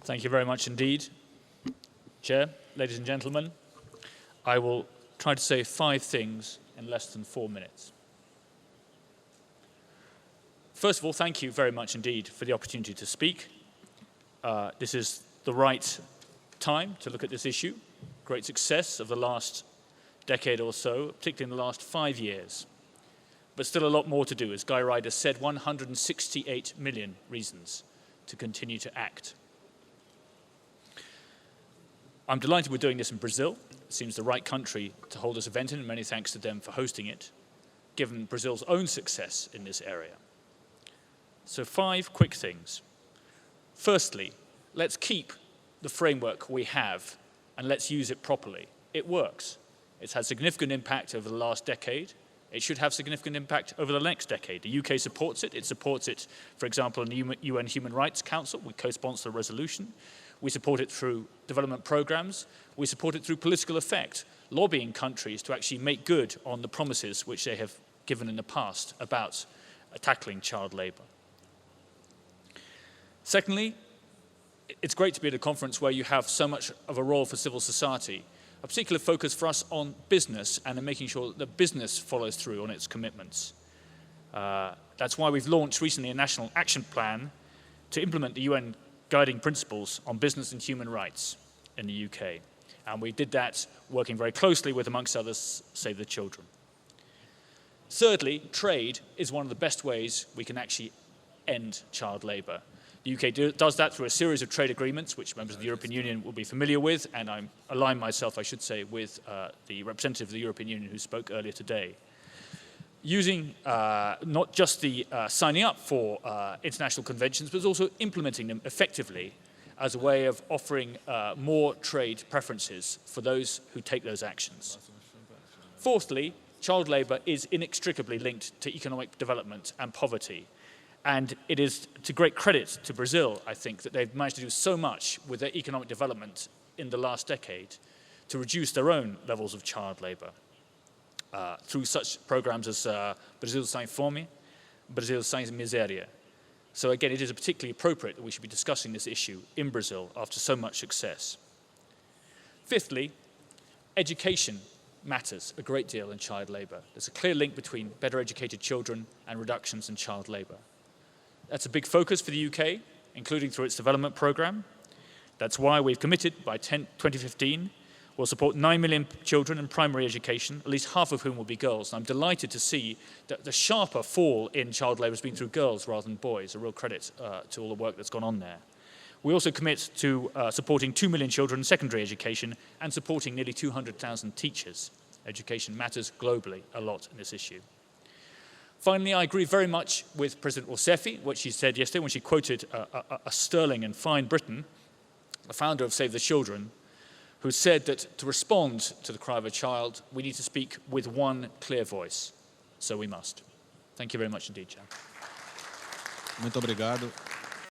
Thank you very much indeed. Chair, ladies and gentlemen, I will try to say 5 things in less than 4 minutes. First of all, thank you very much indeed for the opportunity to speak. This is the right time to look at this issue. Great success of the last decade or so, particularly in the last 5 years. But still a lot more to do. As Guy Ryder said, 168 million reasons to continue to act. I'm delighted we're doing this in Brazil. It seems the right country to hold this event in, and many thanks to them for hosting it, given Brazil's own success in this area. So 5 quick things. Firstly, let's keep the framework we have and let's use it properly. It works. It's had significant impact over the last decade. It should have significant impact over the next decade. The UK supports it. It supports it, for example, in the UN Human Rights Council. We co-sponsor a resolution. We support it through development programs. We support it through political effect, lobbying countries to actually make good on the promises which they have given in the past about tackling child labour. Secondly, it's great to be at a conference where you have so much of a role for civil society, a particular focus for us on business and in making sure that business follows through on its commitments. That's why we've launched recently a national action plan to implement the UN guiding principles on business and human rights in the UK. And we did that working very closely with, amongst others, Save the Children. Thirdly, trade is one of the best ways we can actually end child labour. The UK does that through a series of trade agreements, which members of the European Union will be familiar with, and I align myself, I should say, with the representative of the European Union who spoke earlier today. Using not just the signing up for international conventions, but also implementing them effectively as a way of offering more trade preferences for those who take those actions. Fourthly, child labour is inextricably linked to economic development and poverty. And it is to great credit to Brazil, I think, that they've managed to do so much with their economic development in the last decade to reduce their own levels of child labour through such programs as Brazil Sem Fome, Brazil Sem Miséria. So again, it is particularly appropriate that we should be discussing this issue in Brazil after so much success. Fifthly, education matters a great deal in child labour. There's a clear link between better educated children and reductions in child labour. That's a big focus for the UK, including through its development programme. That's why we've committed by 2015 we'll support 9 million children in primary education, at least half of whom will be girls. And I'm delighted to see that the sharper fall in child labour has been through girls rather than boys, a real credit to all the work that's gone on there. We also commit to supporting 2 million children in secondary education and supporting nearly 200,000 teachers. Education matters globally a lot in this issue. Finally, I agree very much with President Rousseff, what she said yesterday when she quoted a sterling and fine Briton, the founder of Save the Children, who said that to respond to the cry of a child, we need to speak with one clear voice. So we must. Thank you very much indeed, Chair. Muito obrigado.